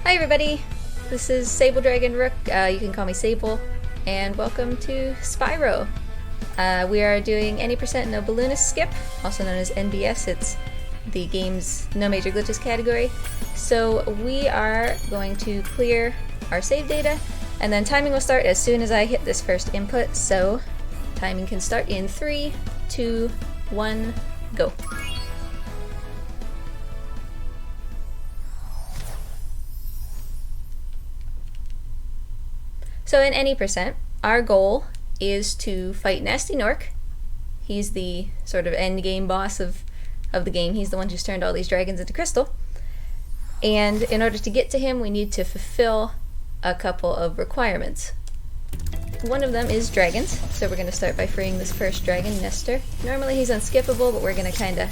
Hi everybody, this is Sable Dragon Rook, you can call me Sable, and welcome to Spyro. We are doing any percent no balloonist skip, also known as NBS. It's the game's no major glitches category. So we are going to clear our save data, and then timing will start as soon as I hit this first input, so timing can start in 3, 2, 1, go. So in any percent, our goal is to fight Nasty Nork. He's the sort of end game boss of the game. He's the one who's turned all these dragons into crystal. And in order to get to him, we need to fulfill a couple of requirements. One of them is dragons, so we're going to start by freeing this first dragon, Nestor. Normally he's unskippable, but we're going to kind of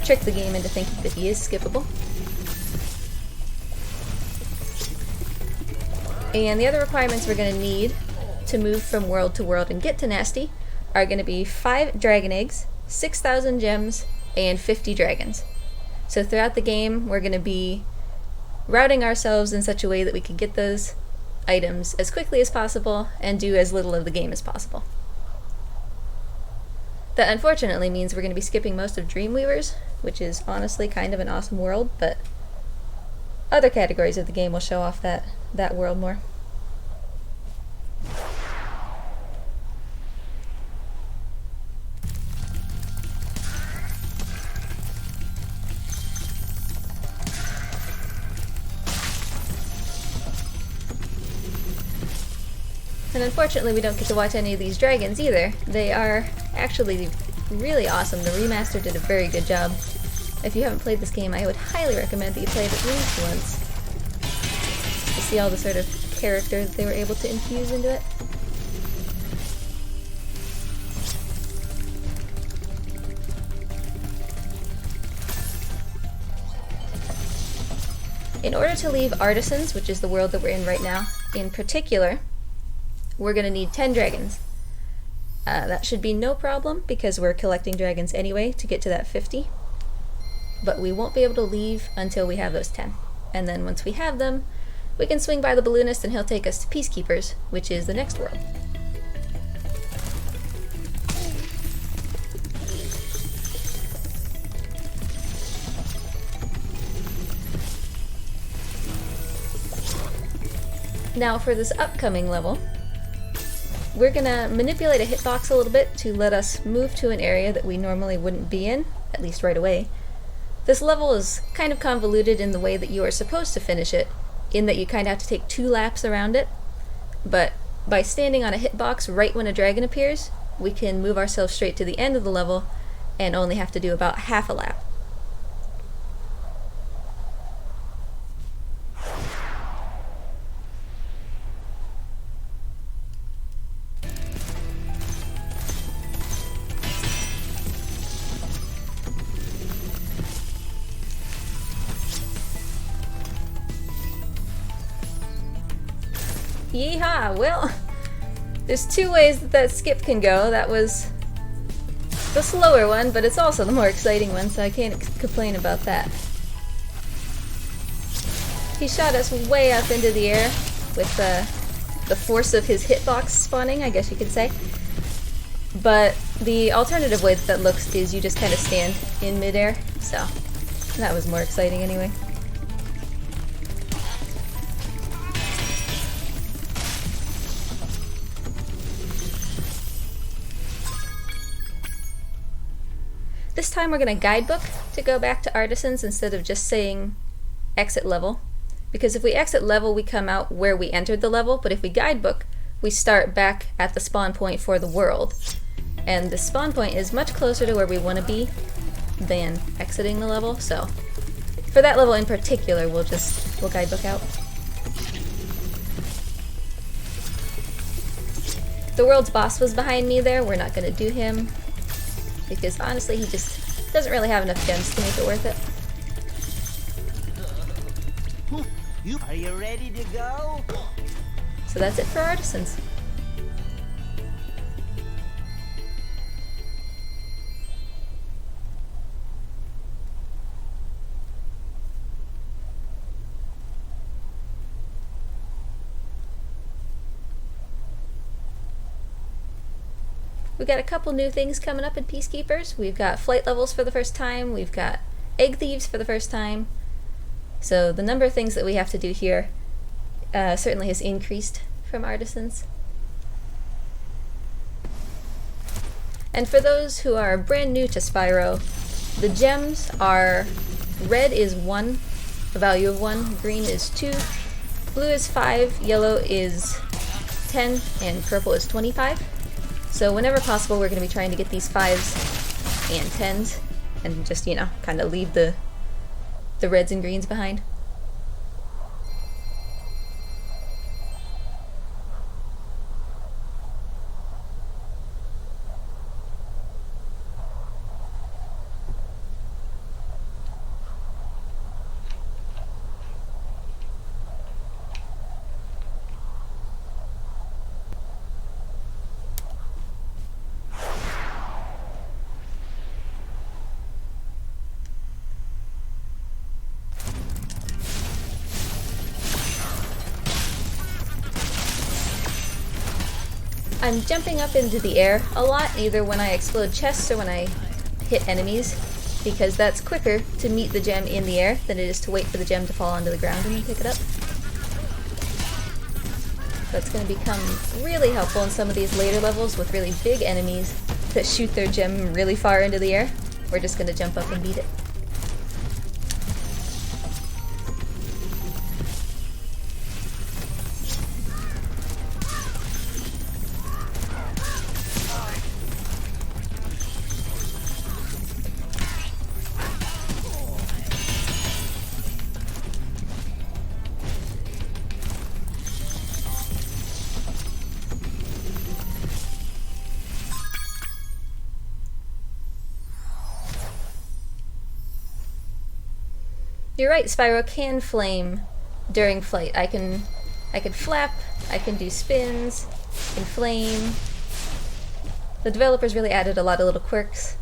trick the game into thinking that he is skippable. And the other requirements we're going to need to move from world to world and get to Nasty are going to be 5 dragon eggs, 6,000 gems, and 50 dragons. So throughout the game, we're going to be routing ourselves in such a way that we can get those items as quickly as possible and do as little of the game as possible. That unfortunately means we're going to be skipping most of Dreamweaver's, which is honestly kind of an awesome world, but other categories of the game will show off that world more. And unfortunately we don't get to watch any of these dragons either. They are actually really awesome. The remaster did a very good job. If you haven't played this game, I would highly recommend that you play it at least once to see all the sort of character that they were able to infuse into it. In order to leave Artisans, which is the world that we're in right now, in particular, we're going to need 10 dragons. That should be no problem because we're collecting dragons anyway to get to that 50. But we won't be able to leave until we have those 10. And then once we have them, we can swing by the balloonist and he'll take us to Peacekeepers, which is the next world. Now for this upcoming level, we're gonna manipulate a hitbox a little bit to let us move to an area that we normally wouldn't be in, at least right away. This level is kind of convoluted in the way that you are supposed to finish it, in that you kind of have to take 2 laps around it, but by standing on a hitbox right when a dragon appears, we can move ourselves straight to the end of the level and only have to do about half a lap. Yeehaw! Well, there's 2 ways that skip can go. That was the slower one, but it's also the more exciting one, so I can't complain about that. He shot us way up into the air with the force of his hitbox spawning, I guess you could say. But the alternative way that looks is you just kind of stand in midair, so that was more exciting anyway. This time we're going to guidebook to go back to Artisans instead of just saying exit level. Because if we exit level, we come out where we entered the level, but if we guidebook, we start back at the spawn point for the world. And the spawn point is much closer to where we want to be than exiting the level, so for that level in particular, we'll guidebook out. The world's boss was behind me there. We're not going to do him, because honestly he just doesn't really have enough gems to make it worth it. Are you ready to go? So that's it for Artisans. We've got a couple new things coming up in Peacekeepers. We've got flight levels for the first time. We've got egg thieves for the first time. So the number of things that we have to do here certainly has increased from Artisans. And for those who are brand new to Spyro, the gems are red is 1, a value of 1, green is 2, blue is 5, yellow is 10, and purple is 25. So whenever possible, we're going to be trying to get these 5s and 10s and just, you know, kind of leave the reds and greens behind. I'm jumping up into the air a lot, either when I explode chests or when I hit enemies, because that's quicker to meet the gem in the air than it is to wait for the gem to fall onto the ground and then pick it up. That's going to become really helpful in some of these later levels with really big enemies that shoot their gem really far into the air. We're just going to jump up and beat it. You're right, Spyro can flame during flight. I can flap, I can do spins, I can flame. The developers really added a lot of little quirks.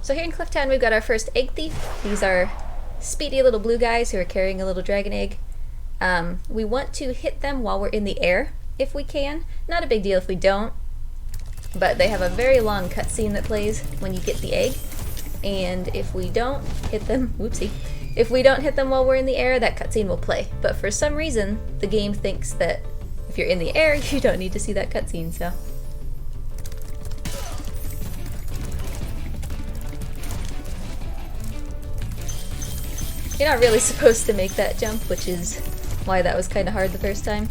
So here in Clifftown we've got our first egg thief. These are speedy little blue guys who are carrying a little dragon egg. We want to hit them while we're in the air, if we can. Not a big deal if we don't, but they have a very long cutscene that plays when you get the egg. And if we don't hit them, whoopsie, if we don't hit them while we're in the air, that cutscene will play. But for some reason, the game thinks that if you're in the air, you don't need to see that cutscene, so. You're not really supposed to make that jump, which is why that was kind of hard the first time.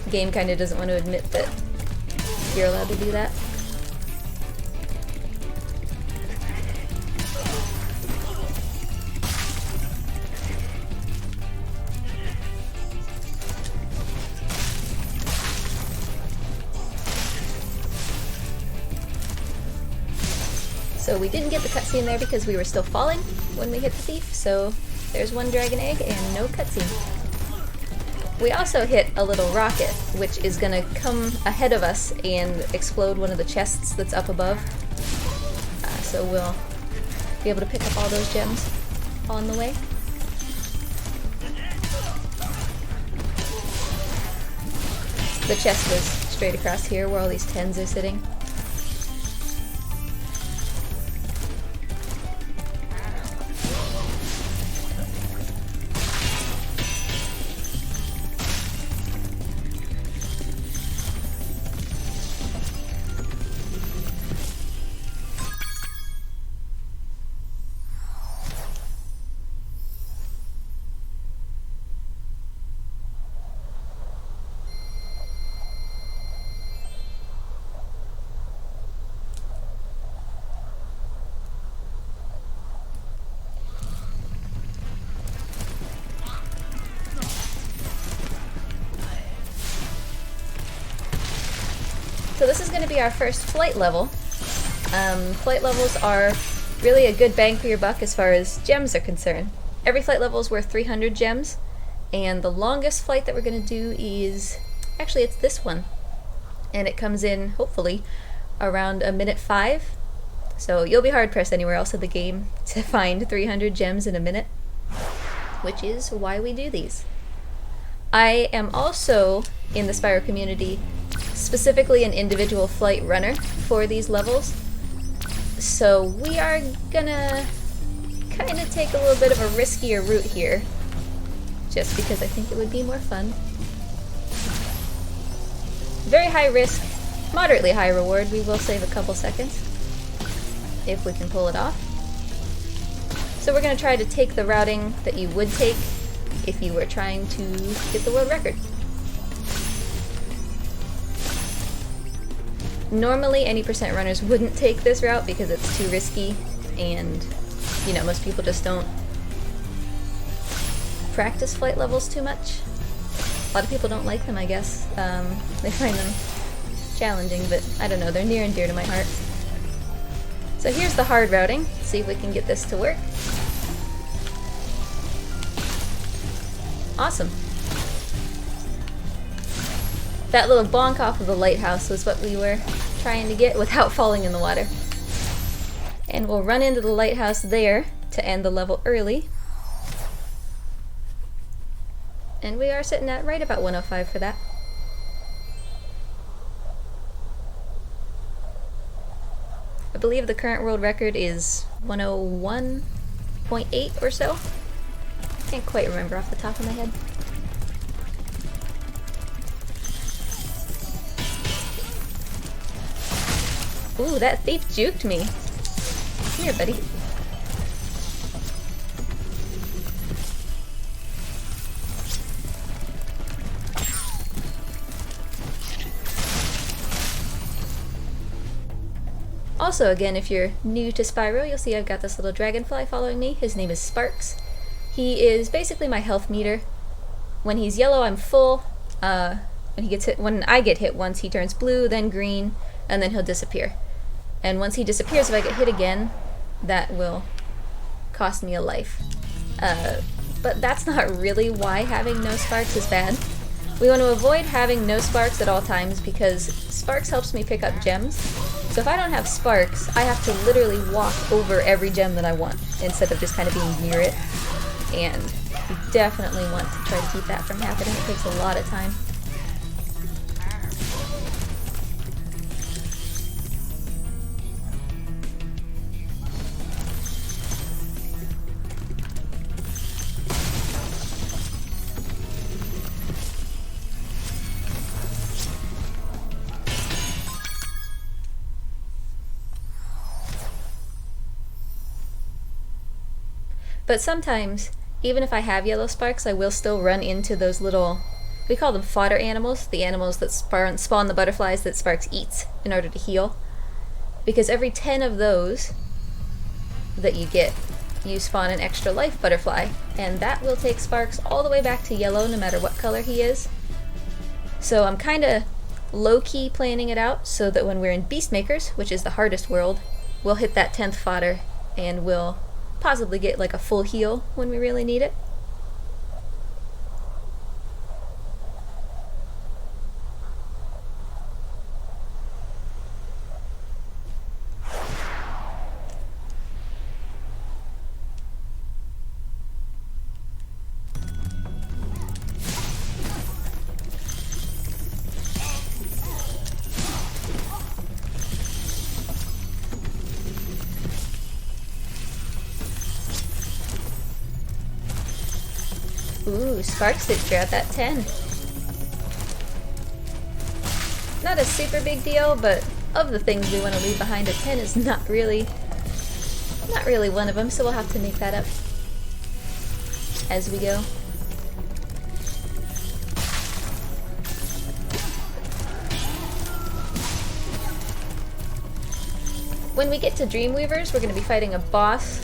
The game kind of doesn't want to admit that you're allowed to do that. So we didn't get the cutscene there because we were still falling when we hit the thief, so there's one dragon egg and no cutscene. We also hit a little rocket, which is gonna come ahead of us and explode one of the chests that's up above. So we'll be able to pick up all those gems on the way. The chest was straight across here where all these 10s are sitting. So this is going to be our first flight level. Flight levels are really a good bang for your buck as far as gems are concerned. Every flight level is worth 300 gems, and the longest flight that we're going to do is, actually it's this one, and it comes in, hopefully, around 1:05. So you'll be hard pressed anywhere else in the game to find 300 gems in a minute, which is why we do these. I am also, in the Spyro community, specifically an individual flight runner for these levels. So we are gonna kind of take a little bit of a riskier route here, just because I think it would be more fun. Very high risk, moderately high reward. We will save a couple seconds if we can pull it off. So we're gonna try to take the routing that you would take if you were trying to get the world record. Normally, any percent runners wouldn't take this route because it's too risky, and you know, most people just don't practice flight levels too much. A lot of people don't like them, I guess. They find them challenging, but I don't know, they're near and dear to my heart. So here's the hard routing. See if we can get this to work. Awesome. That little bonk off of the lighthouse was what we were trying to get without falling in the water. And we'll run into the lighthouse there to end the level early. And we are sitting at right about 105 for that. I believe the current world record is 101.8 or so. Can't quite remember off the top of my head. Ooh, that thief juked me. Come here, buddy. Also, again, if you're new to Spyro, you'll see I've got this little dragonfly following me. His name is Sparks. He is basically my health meter. When he's yellow, I'm full. When I get hit once, he turns blue, then green, and then he'll disappear. And once he disappears, if I get hit again, that will cost me a life. But that's not really why having no sparks is bad. We want to avoid having no sparks at all times because sparks helps me pick up gems. So if I don't have sparks, I have to literally walk over every gem that I want instead of just kind of being near it. And you definitely want to try to keep that from happening. It takes a lot of time. But sometimes, even if I have yellow sparks, I will still run into those little, we call them fodder animals, the animals that spawn the butterflies that Sparks eats in order to heal. Because every 10 of those that you get, you spawn an extra life butterfly, and that will take Sparks all the way back to yellow no matter what color he is. So I'm kind of low-key planning it out so that when we're in Beastmakers, which is the hardest world, we'll hit that 10th fodder and we'll possibly get like a full heal when we really need it. Ooh, Sparks did grab that 10. Not a super big deal, but of the things we want to leave behind, a 10 is not really one of them, so we'll have to make that up as we go. When we get to Dreamweavers, we're going to be fighting a boss.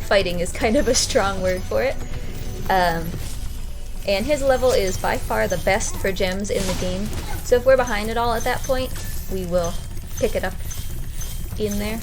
Fighting is kind of a strong word for it. And his level is by far the best for gems in the game, so if we're behind it all at that point, we will pick it up in there.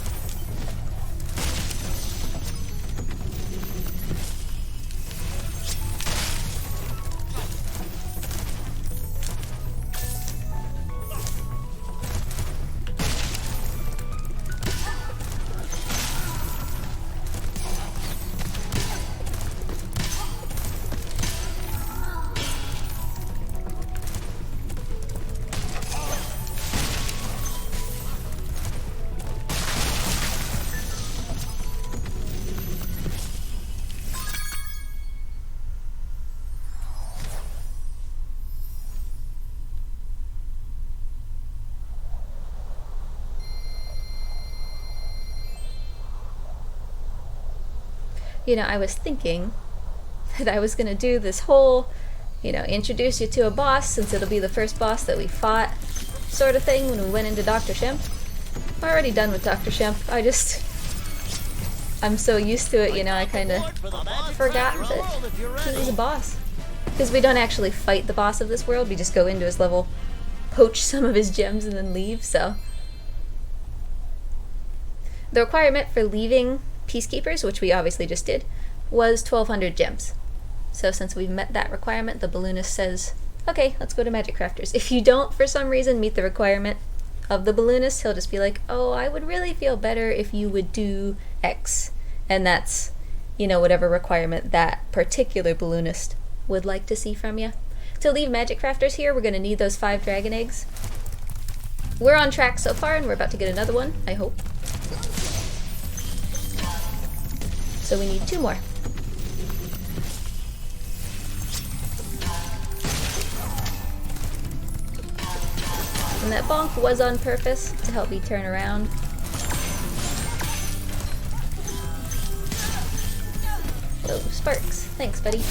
You know, I was thinking that I was going to do this whole, you know, introduce you to a boss since it'll be the first boss that we fought sort of thing when we went into Dr. Shemp. I'm already done with Dr. Shemp. I'm so used to it, you know, I kind of forgot that he was a boss. Because we don't actually fight the boss of this world, we just go into his level, poach some of his gems, and then leave, so. The requirement for leaving Peacekeepers, which we obviously just did, was 1,200 gems. So since we've met that requirement, the balloonist says, okay, let's go to Magic Crafters. If you don't, for some reason, meet the requirement of the balloonist, he'll just be like, oh, I would really feel better if you would do X. And that's, you know, whatever requirement that particular balloonist would like to see from you. To leave Magic Crafters here, we're going to need those 5 dragon eggs. We're on track so far, and we're about to get another one, I hope. So we need 2 more. And that bonk was on purpose to help me turn around. Oh, Sparks. Thanks, buddy.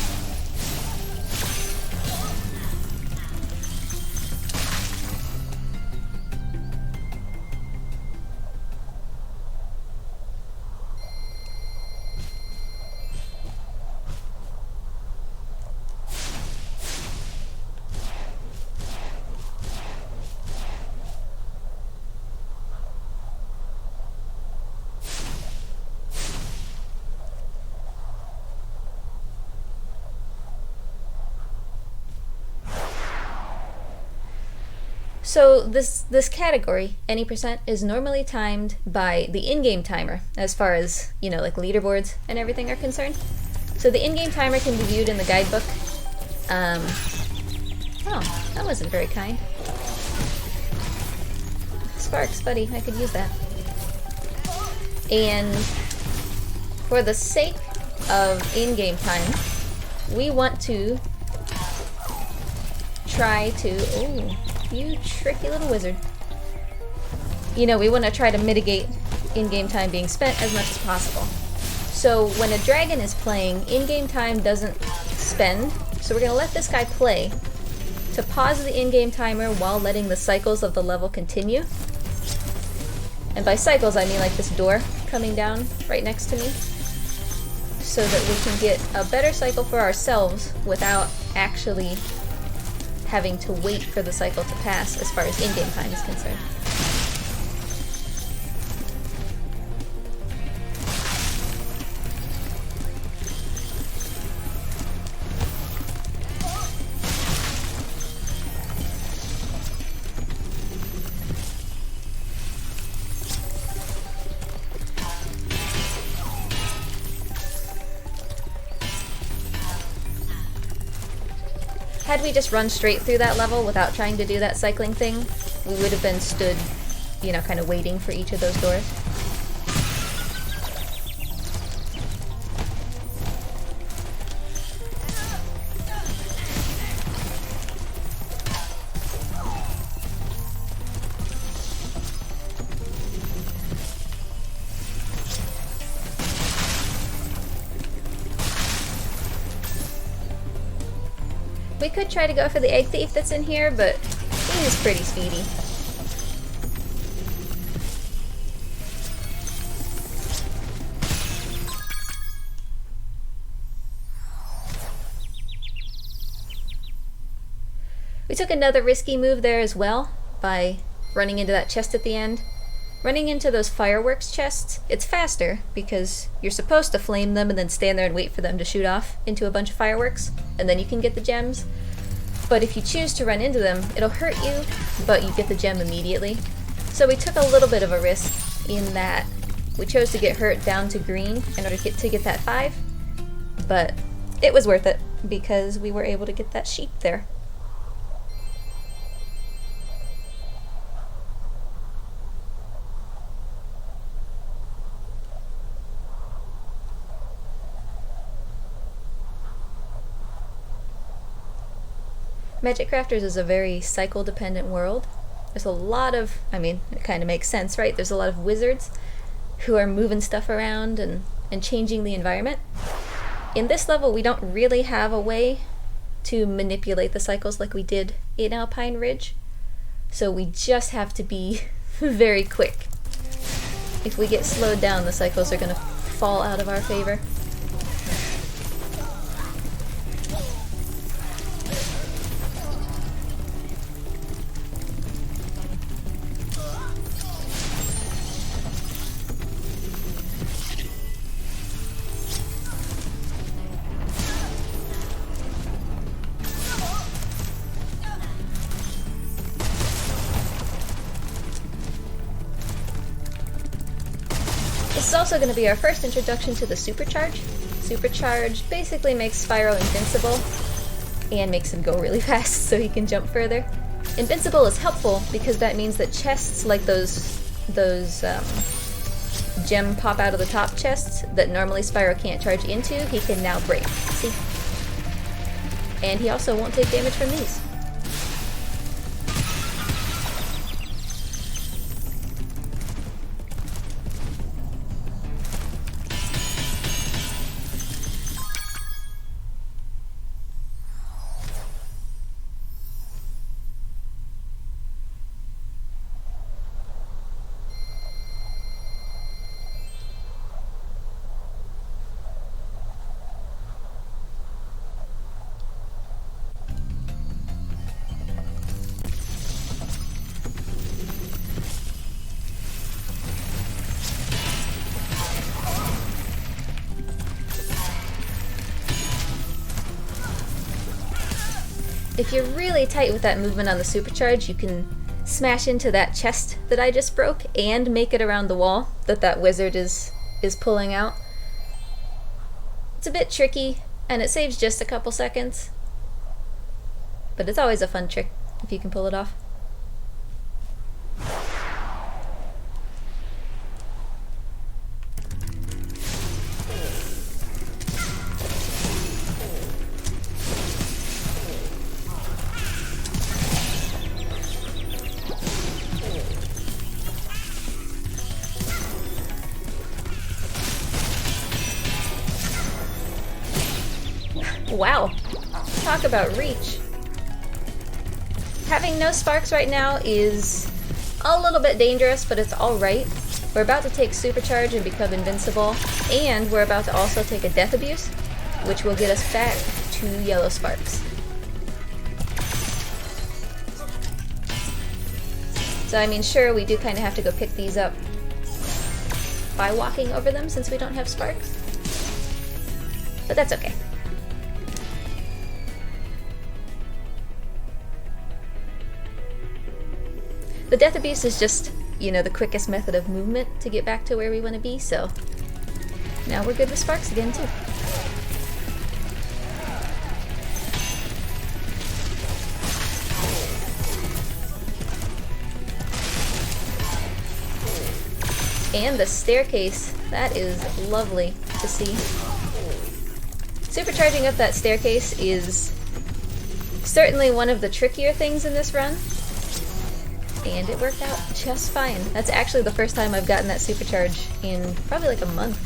So this category, any percent, is normally timed by the in-game timer, as far as, you know, like leaderboards and everything are concerned. So the in-game timer can be viewed in the guidebook. Oh, that wasn't very kind. Sparks, buddy, I could use that. And for the sake of in-game time, we want to try to... Oh, you tricky little wizard. You know, we want to try to mitigate in-game time being spent as much as possible. So when a dragon is playing, in-game time doesn't spend, so we're going to let this guy play to pause the in-game timer while letting the cycles of the level continue. And by cycles, I mean like this door coming down right next to me, so that we can get a better cycle for ourselves without actually having to wait for the cycle to pass as far as in-game time is concerned. Had we just run straight through that level without trying to do that cycling thing, we would have been stood, you know, kind of waiting for each of those doors. We could try to go for the egg thief that's in here, but he is pretty speedy. We took another risky move there as well by running into that chest at the end. running into those fireworks chests, it's faster because you're supposed to flame them and then stand there and wait for them to shoot off into a bunch of fireworks, and then you can get the gems. But if you choose to run into them, it'll hurt you, but you get the gem immediately. So we took a little bit of a risk in that we chose to get hurt down to green in order to get that 5, but it was worth it because we were able to get that sheep there. Magic Crafters is a very cycle-dependent world. There's a lot of, I mean, it kind of makes sense, right? There's a lot of wizards who are moving stuff around and changing the environment. In this level, we don't really have a way to manipulate the cycles like we did in Alpine Ridge. So we just have to be very quick. If we get slowed down, the cycles are going to fall out of our favor. This is also going to be our first introduction to the Supercharge. Supercharge basically makes Spyro invincible and makes him go really fast so he can jump further. Invincible is helpful because that means that chests like those gem pop out of the top chests that normally Spyro can't charge into, he can now break. See? And he also won't take damage from these. If you're really tight with that movement on the Supercharge, you can smash into that chest that I just broke and make it around the wall that wizard is pulling out. It's a bit tricky, and it saves just a couple seconds, but it's always a fun trick if you can pull it off. Wow, talk about reach. Having no sparks right now is a little bit dangerous, but it's alright. We're about to take Supercharge and become invincible, and we're about to also take a Death Abuse, which will get us back to yellow sparks. So I mean, sure, we do kind of have to go pick these up by walking over them since we don't have sparks, but that's okay. The Death Abuse is just, you know, the quickest method of movement to get back to where we want to be, so now we're good with sparks again too. And the staircase, that is lovely to see. Supercharging up that staircase is certainly one of the trickier things in this run. And it worked out just fine. That's actually the first time I've gotten that supercharge in probably like a month.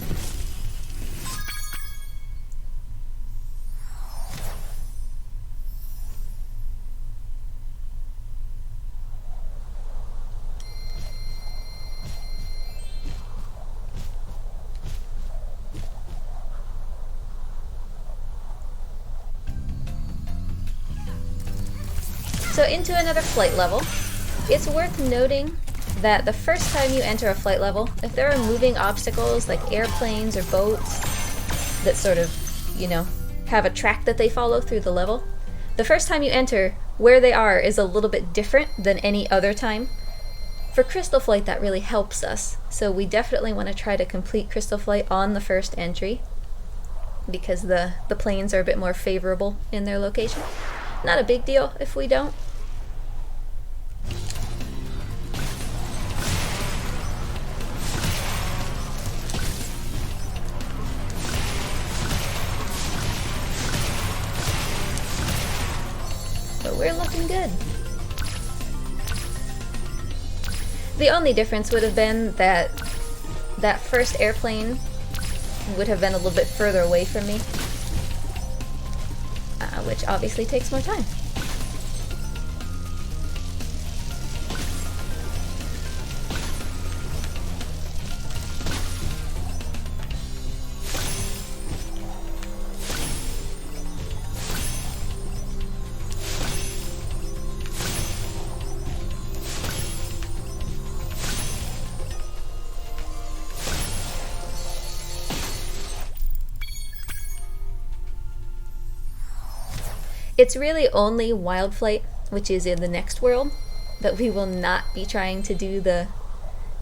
So into another flight level. It's worth noting that the first time you enter a flight level, if there are moving obstacles like airplanes or boats that sort of, you know, have a track that they follow through the level, the first time you enter, where they are is a little bit different than any other time. For Crystal Flight, that really helps us, so we definitely want to try to complete Crystal Flight on the first entry, because the planes are a bit more favorable in their location. Not a big deal if we don't. But we're looking good. The only difference would have been that that first airplane would have been a little bit further away from me, which obviously takes more time. It's really only Wild Flight, which is in the next world, that we will not be trying to do the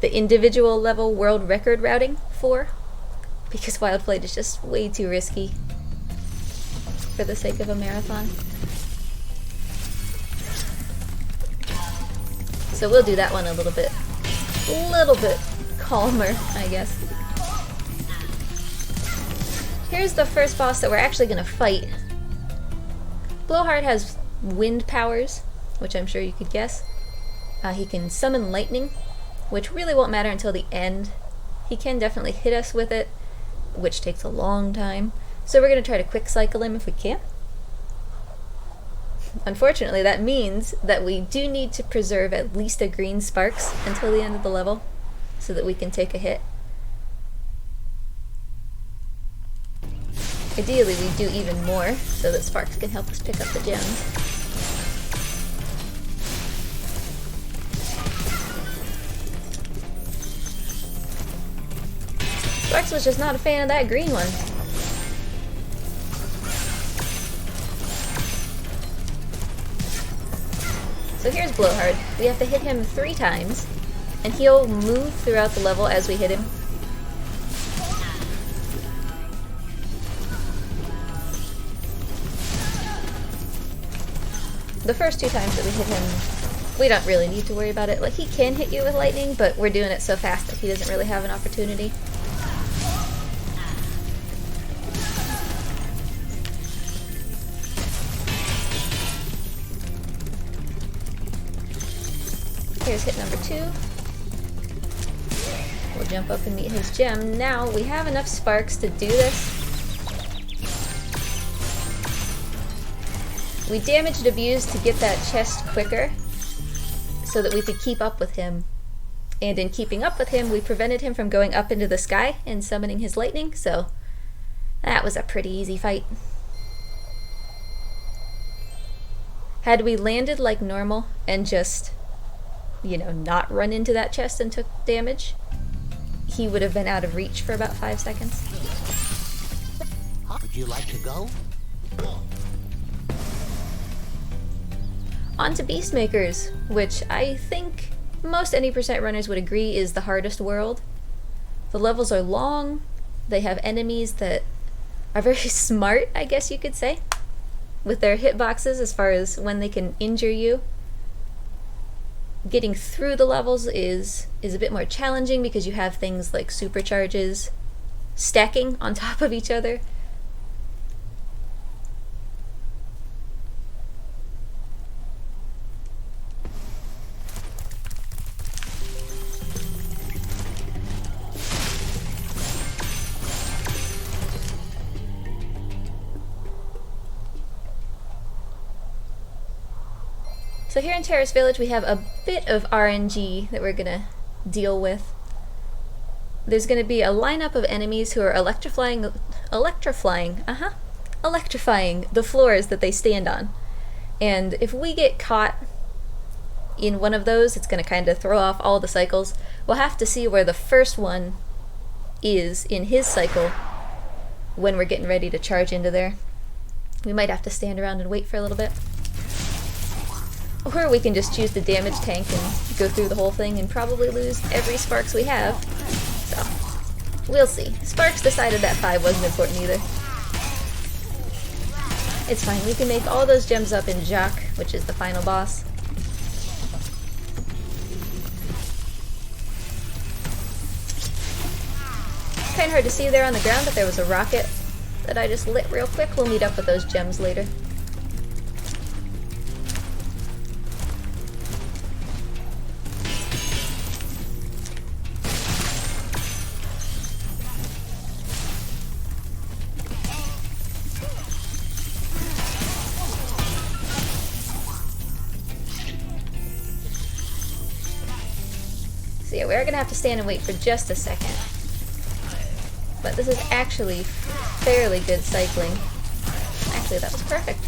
individual level world record routing for, because Wild Flight is just way too risky for the sake of a marathon. So we'll do that one a little bit calmer, I guess. Here's the first boss that we're actually gonna fight. Blowhard has wind powers, which I'm sure you could guess. He can summon lightning, which really won't matter until the end. He can definitely hit us with it, which takes a long time. So we're going to try to quick cycle him if we can. Unfortunately, that means that we do need to preserve at least a green Sparks until the end of the level, so that we can take a hit. Ideally, we do even more, so that Sparks can help us pick up the gems. Sparks was just not a fan of that green one. So here's Blowhard. We have to hit him 3 times, and he'll move throughout the level as we hit him. The first 2 times that we hit him, we don't really need to worry about it. Like, he can hit you with lightning, but we're doing it so fast that he doesn't really have an opportunity. Here's hit number 2. We'll jump up and meet his gem. Now, we have enough Sparks to do this. We damaged Abuse to get that chest quicker, so that we could keep up with him. And in keeping up with him, we prevented him from going up into the sky and summoning his lightning, so that was a pretty easy fight. Had we landed like normal and just, you know, not run into that chest and took damage, he would have been out of reach for about 5 seconds. Would you like to go? On to Beastmakers, which I think most NE% runners would agree is the hardest world. The levels are long, they have enemies that are very smart, I guess you could say, with their hitboxes as far as when they can injure you. Getting through the levels is a bit more challenging because you have things like supercharges stacking on top of each other. So here in Terrace Village we have a bit of RNG that we're gonna deal with. There's gonna be a lineup of enemies who are electrifying the floors that they stand on. And if we get caught in one of those, it's going to kind of throw off all the cycles. We'll have to see where the first one is in his cycle when we're getting ready to charge into there. We might have to stand around and wait for a little bit. Or we can just choose the damage tank and go through the whole thing and probably lose every Sparks we have. So, we'll see. Sparks decided that 5 wasn't important either. It's fine, we can make all those gems up in Jock, which is the final boss. Kinda hard to see there on the ground, but there was a rocket that I just lit real quick. We'll meet up with those gems later. So yeah, we are gonna have to stand and wait for just a second. But this is actually fairly good cycling. Actually, that was perfect.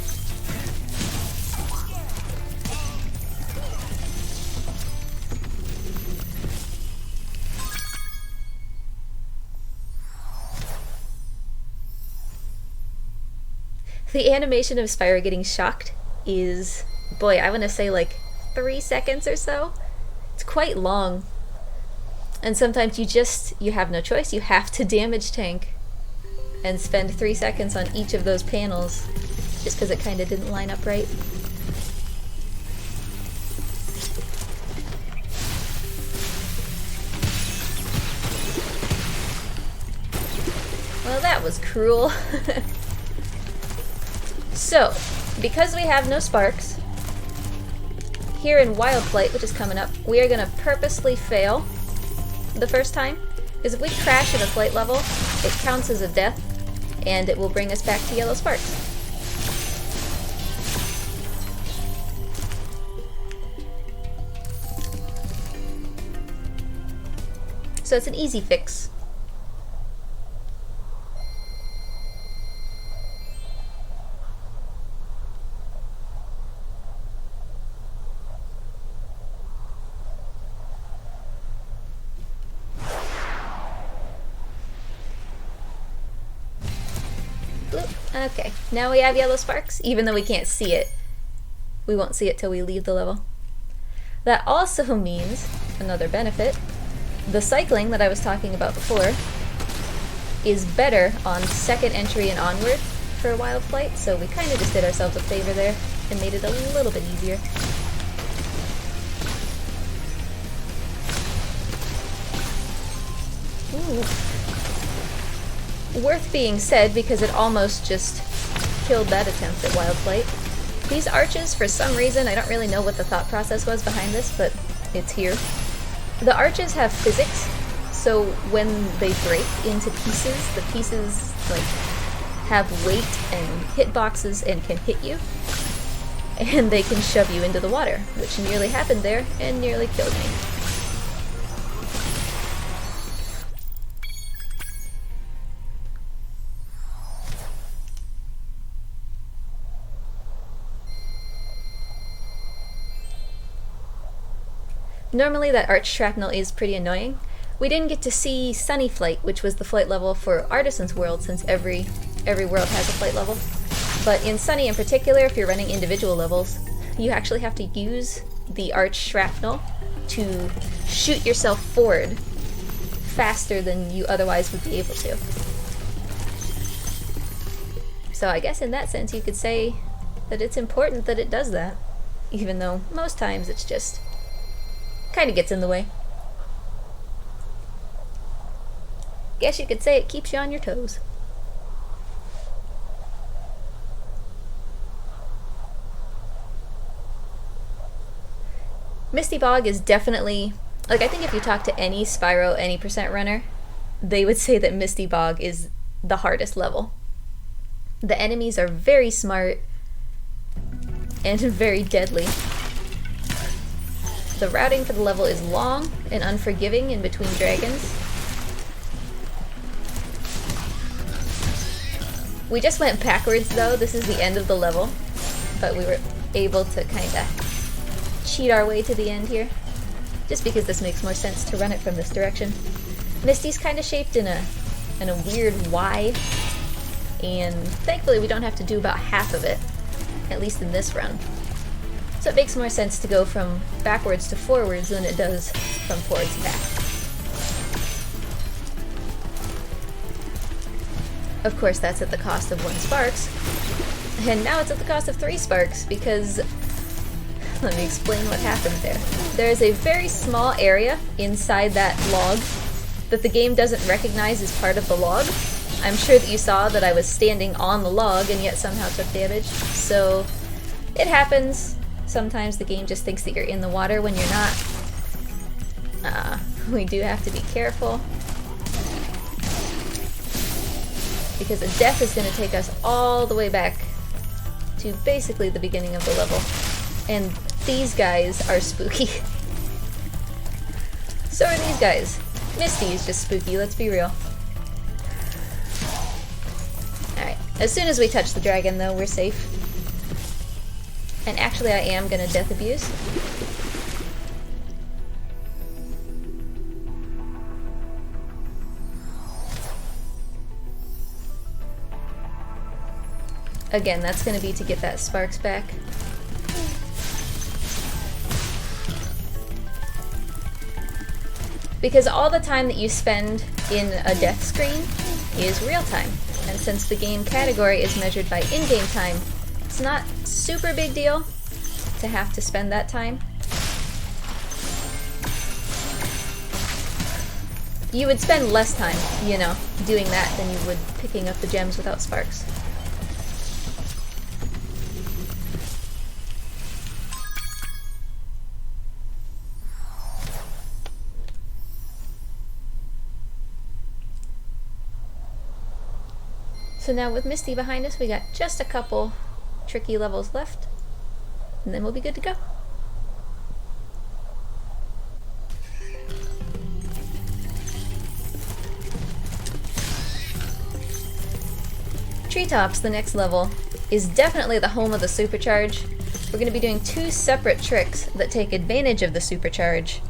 The animation of Spyro getting shocked is, boy, I want to say like 3 seconds or so. It's quite long. And sometimes you have no choice. You have to damage tank and spend 3 seconds on each of those panels just because it kind of didn't line up right. Well, that was cruel. So, because we have no Sparks, here in Wild Flight, which is coming up, we are going to purposely fail the first time, because if we crash at a flight level, it counts as a death, and it will bring us back to yellow Sparks. So it's an easy fix. Okay, now we have yellow Sparks, even though we can't see it. We won't see it till we leave the level. That also means, another benefit, the cycling that I was talking about before is better on second entry and onward for Wild Flight, so we kind of just did ourselves a favor there and made it a little bit easier. Ooh. Worth being said, because it almost just killed that attempt at Wild Flight. These arches, for some reason, I don't really know what the thought process was behind this, but it's here. The arches have physics, so when they break into pieces, the pieces like have weight and hitboxes and can hit you, and they can shove you into the water, which nearly happened there and nearly killed me. Normally that arch shrapnel is pretty annoying. We didn't get to see Sunny Flight, which was the flight level for Artisan's World, since every world has a flight level. But in Sunny in particular, if you're running individual levels, you actually have to use the arch shrapnel to shoot yourself forward faster than you otherwise would be able to. So I guess in that sense you could say that it's important that it does that, even though most times it's just kind of gets in the way. Guess you could say it keeps you on your toes. Misty Bog is definitely, like, I think if you talk to any Spyro any percent runner, they would say that Misty Bog is the hardest level. The enemies are very smart and very deadly. The routing for the level is long and unforgiving in between dragons. We just went backwards though. This is the end of the level, but we were able to kind of cheat our way to the end here, just because this makes more sense to run it from this direction. Misty's kind of shaped in a weird Y, and thankfully we don't have to do about half of it, at least in this run. So it makes more sense to go from backwards to forwards than it does from forwards to back. Of course, that's at the cost of 1 sparks, and now it's at the cost of 3 sparks because, let me explain what happened there. There is a very small area inside that log that the game doesn't recognize as part of the log. I'm sure that you saw that I was standing on the log and yet somehow took damage, so it happens. Sometimes the game just thinks that you're in the water when you're not. We do have to be careful, because a death is going to take us all the way back to basically the beginning of the level. And these guys are spooky. So are these guys. Misty is just spooky, let's be real. Alright, as soon as we touch the dragon though, we're safe. And actually I am gonna death abuse. Again, that's gonna be to get that sparks back. Because all the time that you spend in a death screen is real time. And since the game category is measured by in-game time, it's not super big deal to have to spend that time. You would spend less time, you know, doing that than you would picking up the gems without sparks. So now with Misty behind us, we got just a couple tricky levels left, and then we'll be good to go. Treetops, the next level, is definitely the home of the supercharge. We're going to be doing 2 separate tricks that take advantage of the supercharge.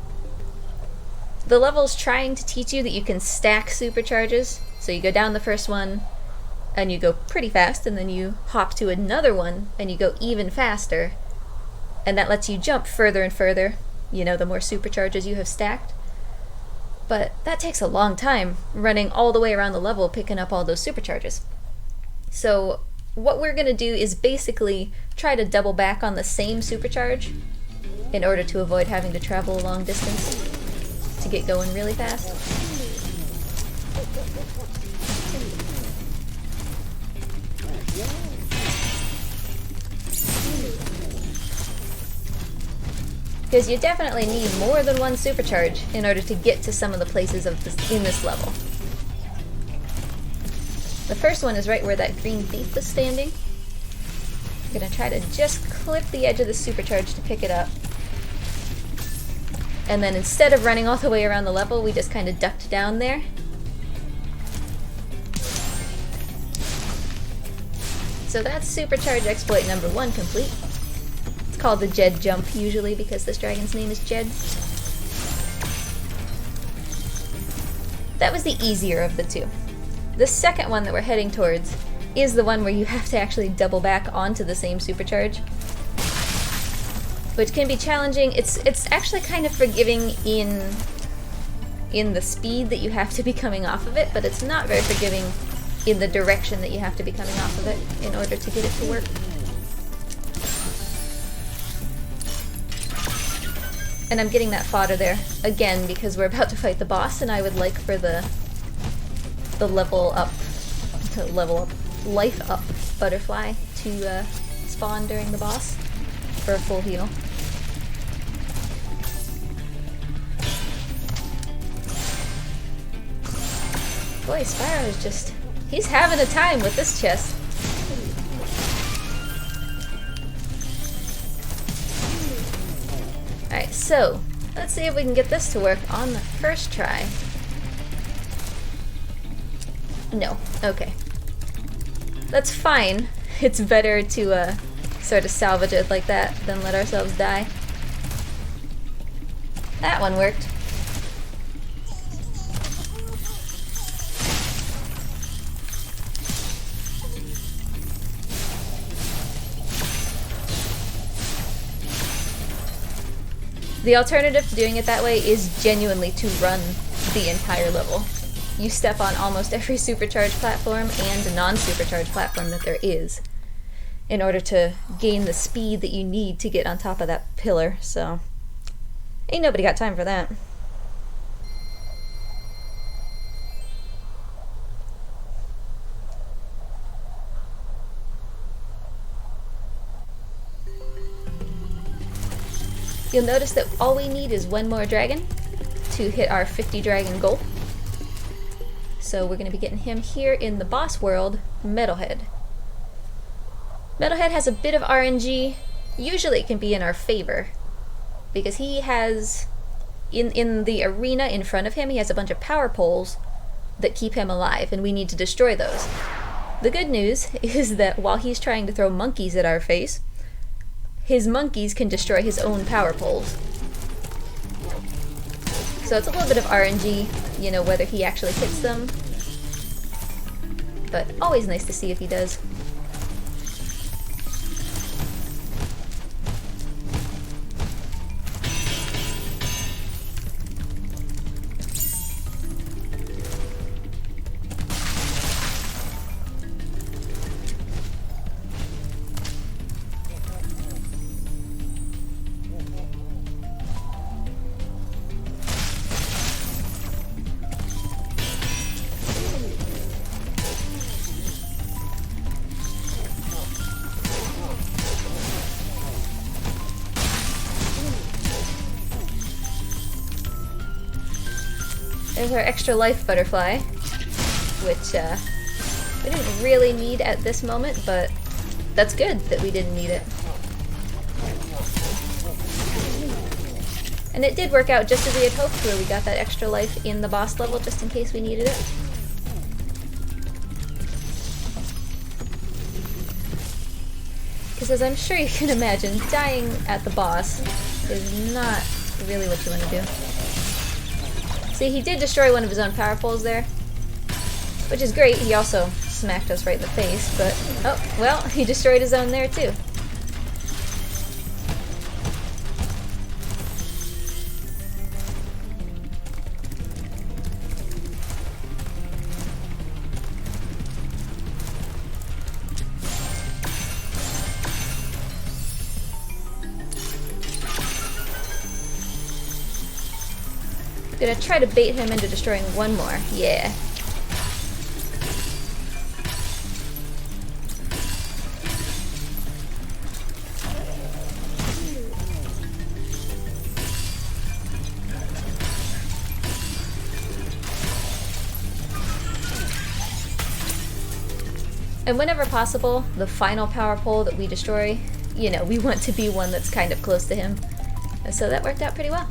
The level's trying to teach you that you can stack supercharges, so you go down the first one, and you go pretty fast, and then you hop to another one, and you go even faster. And that lets you jump further and further, you know, the more supercharges you have stacked. But that takes a long time, running all the way around the level, picking up all those supercharges. So what we're going to do is basically try to double back on the same supercharge in order to avoid having to travel a long distance to get going really fast. Because you definitely need more than 1 supercharge in order to get to some of the places in this level. The first one is right where that green thief was standing. I'm gonna try to just clip the edge of the supercharge to pick it up. And then instead of running all the way around the level, we just kind of ducked down there. So that's supercharge exploit number 1 complete. It's called the Jed jump usually because this dragon's name is Jed. That was the easier of the 2. The second one that we're heading towards is the one where you have to actually double back onto the same supercharge, which can be challenging. It's actually kind of forgiving in the speed that you have to be coming off of it, but it's not very forgiving in the direction that you have to be coming off of it in order to get it to work. And I'm getting that fodder there, again, because we're about to fight the boss, and I would like for the life up butterfly to spawn during the boss for a full heal. Boy, Spyro is just... he's having a time with this chest. Alright, so let's see if we can get this to work on the first try. No. Okay. That's fine. It's better to sort of salvage it like that than let ourselves die. That one worked. The alternative to doing it that way is genuinely to run the entire level. You step on almost every supercharged platform and non-supercharged platform that there is in order to gain the speed that you need to get on top of that pillar, so ain't nobody got time for that. You'll notice that all we need is one more dragon to hit our 50 dragon goal. So we're going to be getting him here in the boss world, Metalhead. Metalhead has a bit of RNG. Usually it can be in our favor, because he has, in the arena in front of him, he has a bunch of power poles that keep him alive, and we need to destroy those. The good news is that while he's trying to throw monkeys at our face, his monkeys can destroy his own power poles. So it's a little bit of RNG, you know, whether he actually hits them. But always nice to see if he does. There's our extra life butterfly, which we didn't really need at this moment, but that's good that we didn't need it. And it did work out just as we had hoped, where we got that extra life in the boss level just in case we needed it. Because as I'm sure you can imagine, dying at the boss is not really what you want to do. See, he did destroy one of his own power poles there, which is great. He also smacked us right in the face, but oh, well, he destroyed his own there too. Gonna try to bait him into destroying one more. Yeah. And whenever possible, the final power pole that we destroy, you know, we want to be one that's kind of close to him. And so that worked out pretty well.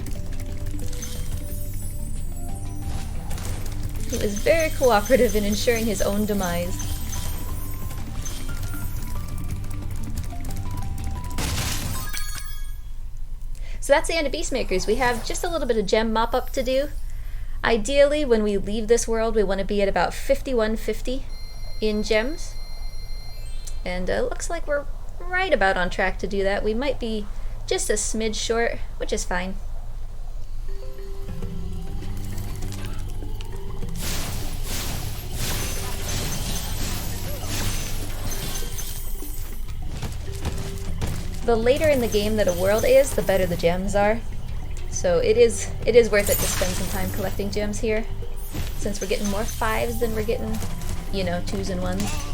He was very cooperative in ensuring his own demise. So that's the end of Beastmakers. We have just a little bit of gem mop-up to do. Ideally, when we leave this world, we want to be at about 5150 in gems. And it looks like we're right about on track to do that. We might be just a smidge short, which is fine. The later in the game that a world is, the better the gems are. So it is worth it to spend some time collecting gems here, since we're getting more 5s than we're getting, you know, 2s and 1s.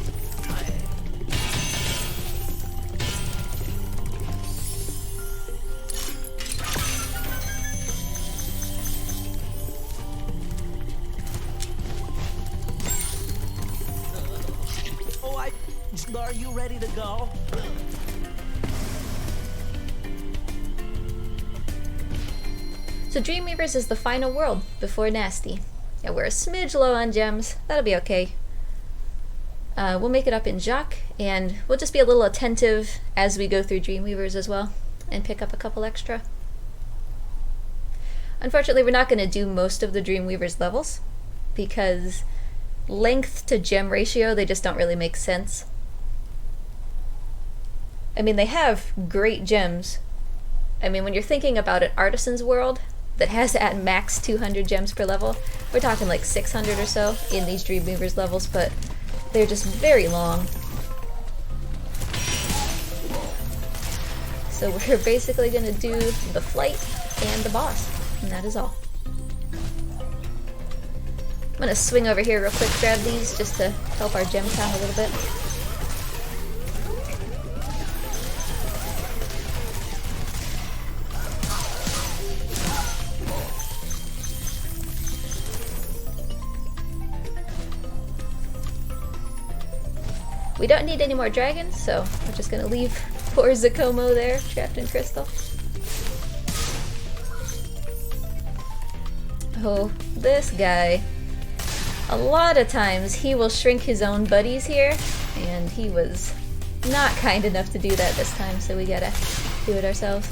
Are you ready to go? So Dreamweavers is the final world before Nasty. Yeah, we're a smidge low on gems. That'll be okay. We'll make it up in Jacques, and we'll just be a little attentive as we go through Dreamweavers as well, and pick up a couple extra. Unfortunately, we're not going to do most of the Dreamweaver's levels because length to gem ratio, they just don't really make sense. I mean, they have great gems. I mean, when you're thinking about an artisan's world that has at max 200 gems per level, we're talking like 600 or so in these Dreamweaver's levels, but they're just very long. So we're basically going to do the flight and the boss, and that is all. I'm going to swing over here real quick, grab these just to help our gem count a little bit. We don't need any more dragons, so we're just gonna leave poor Zakomo there, trapped in crystal. Oh, this guy. A lot of times he will shrink his own buddies here, and he was not kind enough to do that this time, so we gotta do it ourselves.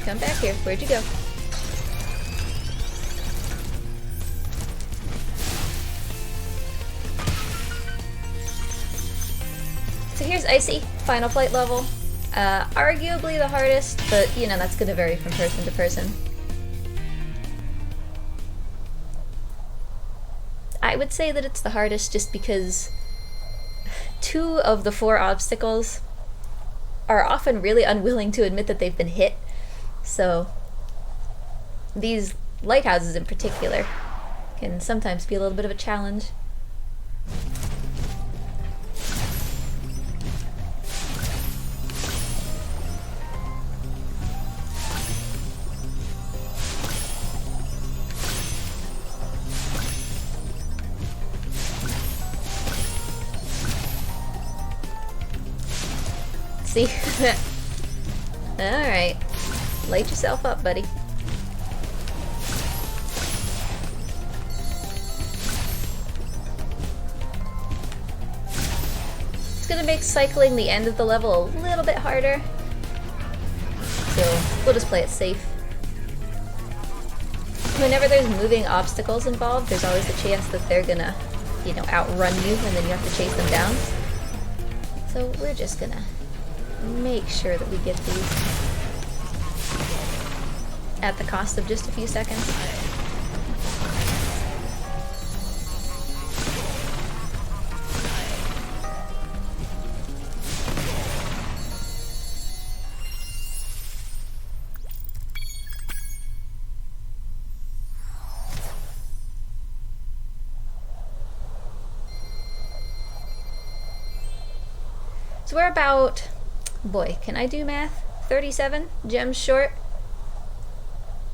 Come back here. Where'd you go? So here's Icy, final flight level. Arguably the hardest, but you know, that's gonna vary from person to person. I would say that it's the hardest just because 2 of the 4 obstacles are often really unwilling to admit that they've been hit. So these lighthouses in particular can sometimes be a little bit of a challenge. See? Alright. Light yourself up, buddy. It's gonna make cycling the end of the level a little bit harder, so we'll just play it safe. Whenever there's moving obstacles involved, there's always the chance that they're gonna, you know, outrun you and then you have to chase them down. So we're just gonna make sure that we get these at the cost of just a few seconds. So we're about, boy, can I do math? 37 gems short.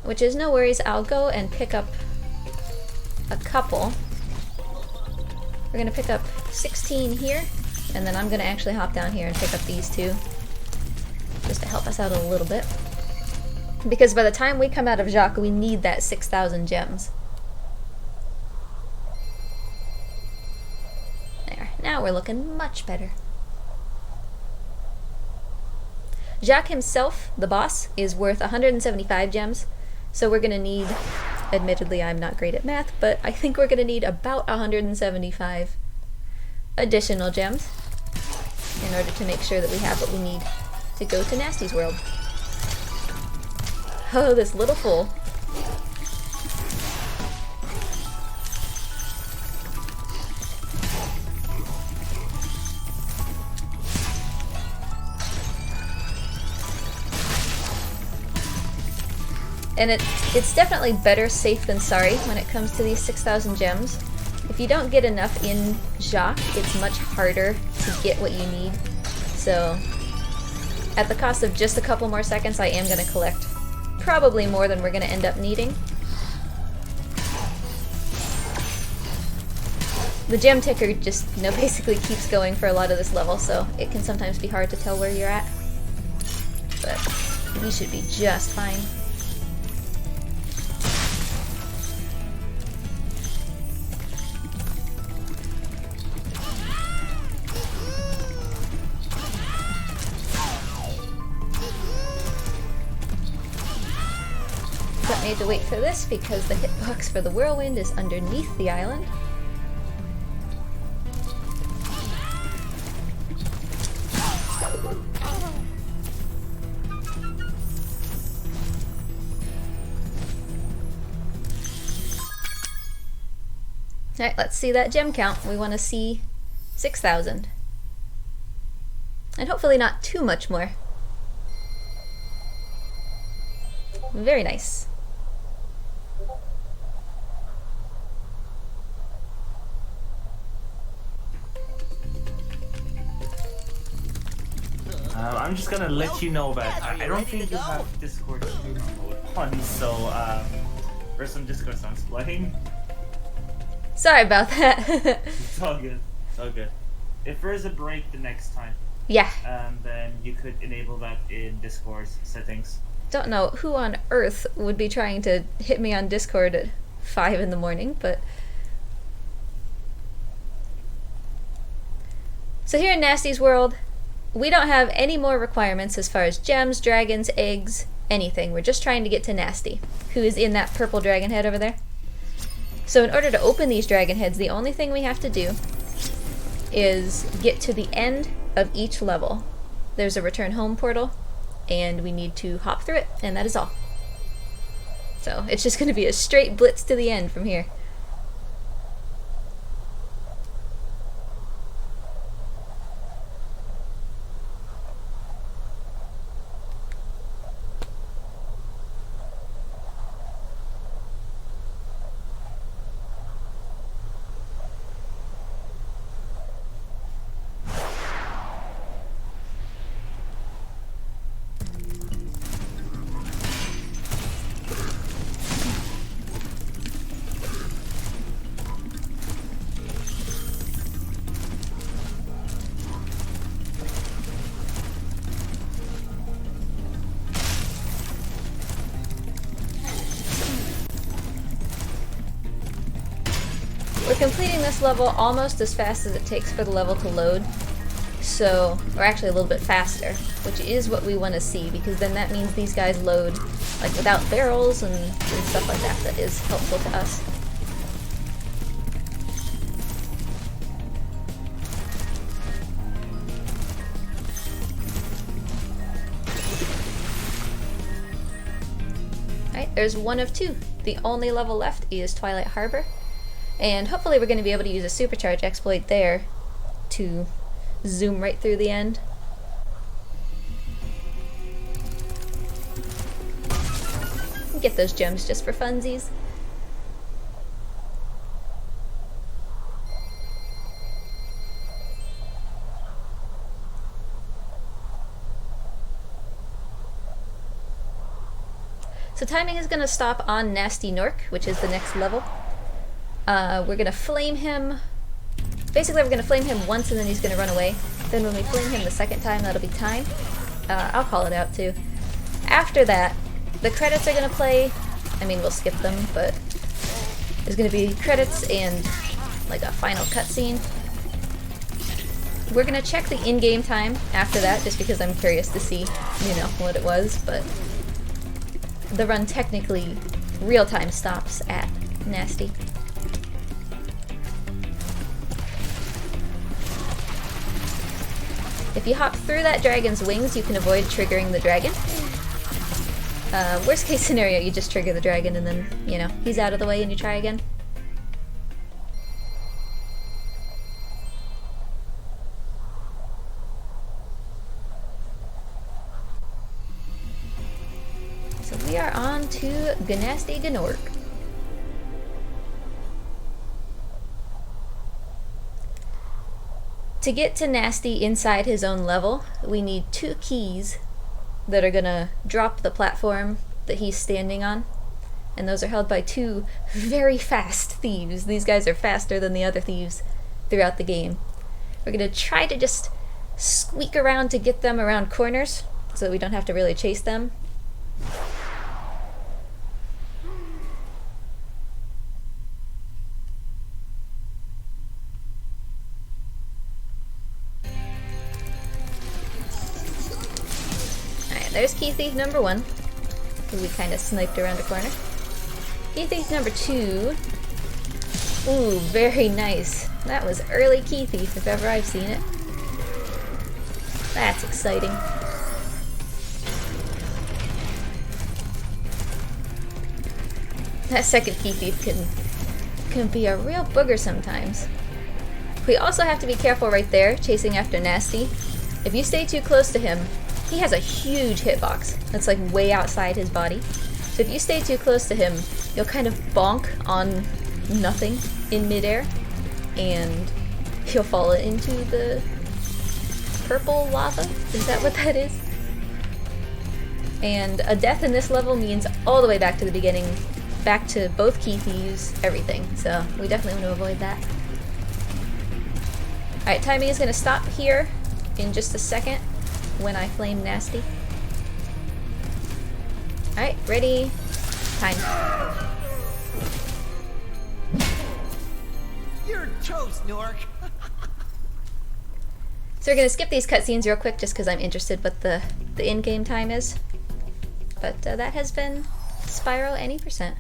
Which is no worries, I'll go and pick up a couple. We're gonna pick up 16 here, and then I'm gonna actually hop down here and pick up these 2, just to help us out a little bit. Because by the time we come out of Jacques, we need that 6,000 gems. There, now we're looking much better. Jacques himself, the boss, is worth 175 gems. So we're gonna need, admittedly I'm not great at math, but I think we're gonna need about 175 additional gems in order to make sure that we have what we need to go to Nasty's world. Oh, this little fool. And it's definitely better safe than sorry when it comes to these 6,000 gems. If you don't get enough in Jacques, it's much harder to get what you need. So, at the cost of just a couple more seconds, I am going to collect probably more than we're going to end up needing. The gem ticker just, you know, basically keeps going for a lot of this level, so it can sometimes be hard to tell where you're at. But we should be just fine. don't need to wait for this because the hitbox for the whirlwind is underneath the island. Alright, let's see that gem count. We want to see 6,000. And hopefully not too much more. Very nice. I'm just gonna let you know that I don't think you have Discord streamer mode on, so there's some Discord songs playing. Sorry about that. It's all good. It's all good. If there's a break the next time, Yeah. then you could enable that in Discord's settings. Don't know who on earth would be trying to hit me on Discord at 5 in the morning, but... So here in Nasty's world, we don't have any more requirements as far as gems, dragons, eggs, anything. We're just trying to get to Nasty, who is in that purple dragon head over there. So in order to open these dragon heads, the only thing we have to do is get to the end of each level. There's a return home portal, and we need to hop through it, and that is all. So it's just going to be a straight blitz to the end from here. We're completing this level almost as fast as it takes for the level to load, so, or actually a little bit faster, which is what we want to see, because then that means these guys load like without barrels and stuff like that. That is helpful to us. Alright, there's one of two. The only level left is Twilight Harbor. And hopefully we're going to be able to use a supercharge exploit there to zoom right through the end. Get those gems just for funsies. So timing is going to stop on Nasty Nork, which is the next level. We're gonna flame him. Basically, we're gonna flame him once and then he's gonna run away. Then when we flame him the second time, that'll be time. I'll call it out too. After that, the credits are gonna play. I mean, we'll skip them, but there's gonna be credits and like a final cutscene. We're gonna check the in-game time after that, just because I'm curious to see, you know, what it was. But the run technically real-time stops at Nasty. If you hop through that dragon's wings, you can avoid triggering the dragon. Worst case scenario, you just trigger the dragon and then, you know, he's out of the way and you try again. So we are on to Gnasty Gnork. To get to Nasty inside his own level, we need 2 keys that are gonna drop the platform that he's standing on. And those are held by 2 very fast thieves. These guys are faster than the other thieves throughout the game. We're gonna try to just squeak around to get them around corners so that we don't have to really chase them. There's key thief number 1. who we kind of sniped around a corner. Key thief number 2. Ooh, very nice. That was early key thief if ever I've seen it. That's exciting. That second key thief can be a real booger sometimes. We also have to be careful right there, chasing after Nasty. If you stay too close to him, he has a huge hitbox that's like way outside his body. So if you stay too close to him, you'll kind of bonk on nothing in midair, and he'll fall into the purple lava? Is that what that is? And a death in this level means all the way back to the beginning, back to both key thieves, everything. So we definitely want to avoid that. Alright, timing is going to stop here in just a second when I flame Nasty. Alright, ready, time. You're toast, Nork. So we're going to skip these cutscenes real quick just because I'm interested what the in-game time is. But that has been Spyro any percent.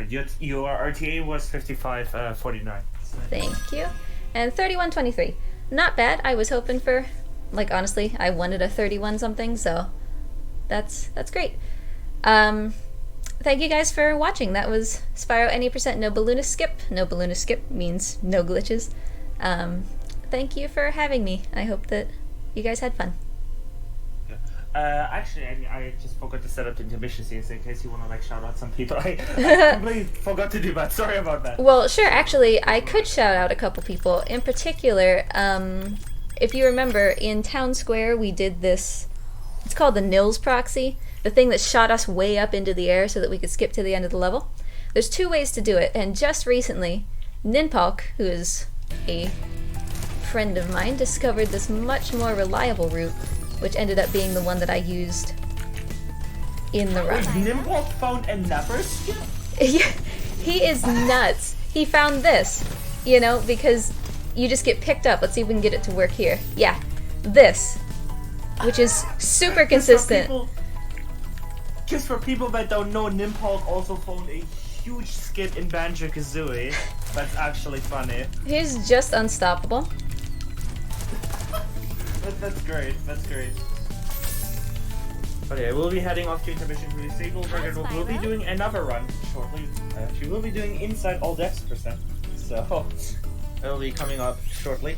Your RTA was 55:49. Thank you. And 31:23. Not bad. I was hoping for, like, honestly, I wanted a 31 something, so that's great. Thank you guys for watching. That was Spyro any percent, no balloonist skip. No balloonist skip means no glitches. Thank you for having me. I hope that you guys had fun. Actually, I just forgot to set up the intermission scenes in case you want to like shout out some people. I completely forgot to do that. Sorry about that. Well, sure. Actually, I could shout out a couple people. In particular, if you remember, in Town Square, we did this. It's called the Nils proxy, the thing that shot us way up into the air so that we could skip to the end of the level. There's 2 ways to do it, and just recently, Ninpalk, who is a friend of mine, discovered this much more reliable route, which ended up being the one that I used in the run. Nimble found another skip? He is nuts. He found this, you know, because you just get picked up. Let's see if we can get it to work here. Yeah, this, which is super consistent. Just for people that don't know, Nimpulk also found a huge skip in Banjo-Kazooie. That's actually funny. He's just unstoppable. That's great. That's great. Okay, we'll be heading off to intermission for the Sableburger. We'll be doing another run shortly. She will be doing inside all deaths %. So it'll be coming up shortly.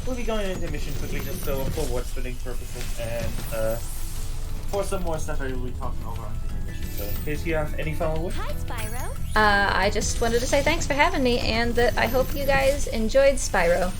We'll be going into mission quickly just so forward spinning purposes and for some more stuff I will be talking over on the intermission. So in case you have any final words. Hi, Spyro. I just wanted to say thanks for having me, and that I hope you guys enjoyed Spyro.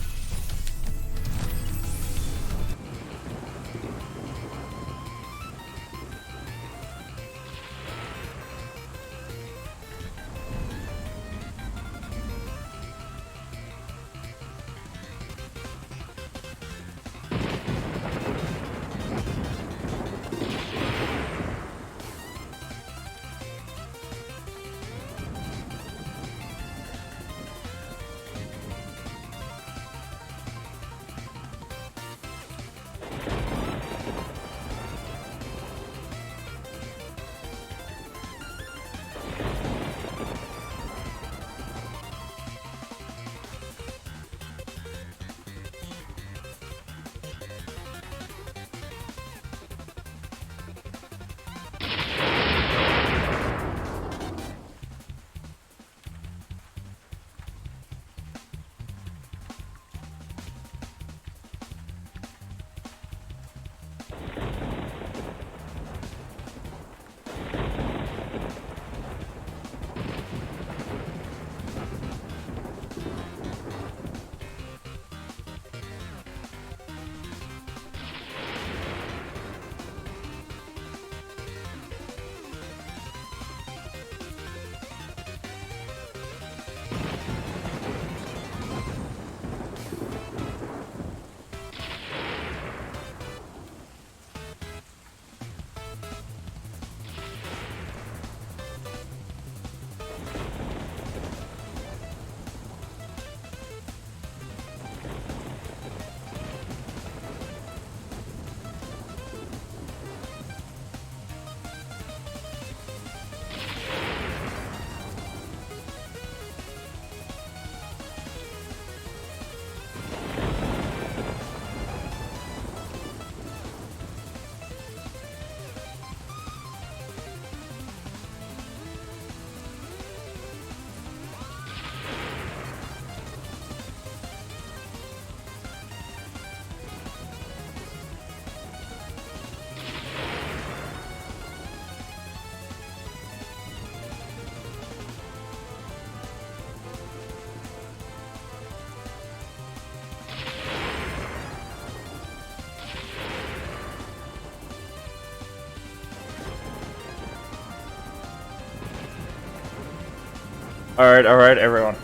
Alright, everyone.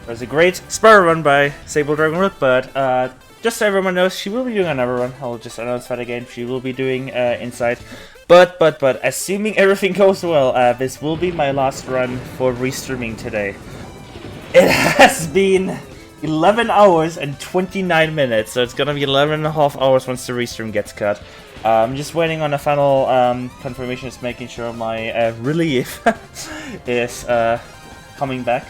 It was a great Spyro run by Sable Dragonroot, but just so everyone knows, she will be doing another run. I'll just announce that again. She will be doing Inside. But, assuming everything goes well, this will be my last run for restreaming today. It has been 11 hours and 29 minutes, so it's gonna be 11 and a half hours once the restream gets cut. I'm just waiting on a final confirmation, just making sure my relief is coming back.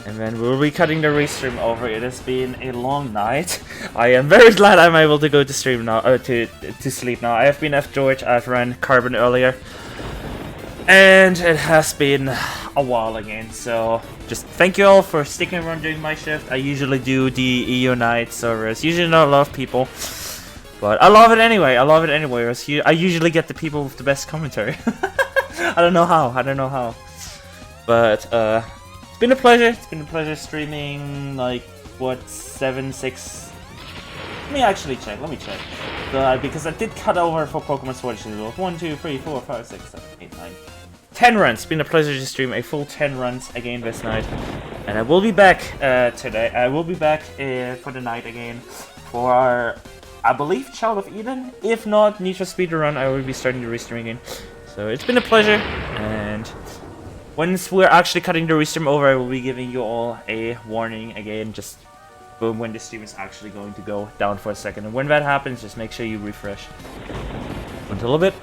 And then we'll be cutting the restream over. It has been a long night. I am very glad I'm able to go to stream now, to sleep now. I have been F George, I've ran Carbon earlier. And it has been a while again, so just thank you all for sticking around during my shift. I usually do the EU night, so there's usually not a lot of people. But I love it anyway, I usually get the people with the best commentary. I don't know how. But, it's been a pleasure streaming, like, what, 7, 6... Let me check. Because I did cut over for Pokemon Sword and Shield. 1, 2, 3, 4, 5, 6, 7, 8, 9... 10 runs! It's been a pleasure to stream a full 10 runs again this night. And I will be back today. I will be back for the night again for our, I believe, Child of Eden. If not, Need for Speed Run, I will be starting the restream again. So it's been a pleasure, and once we're actually cutting the restream over, I will be giving you all a warning again, just boom, when the stream is actually going to go down for a second. And when that happens, just make sure you refresh. Until a bit.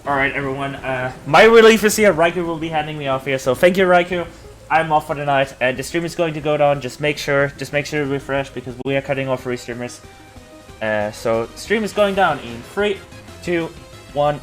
Alright, everyone, my relief is here. Raikou will be handing me off here, so thank you, Raikou. I'm off for the night, and the stream is going to go down. Just make sure to refresh, because we are cutting off free streamers. So, stream is going down in 3, 2, 1...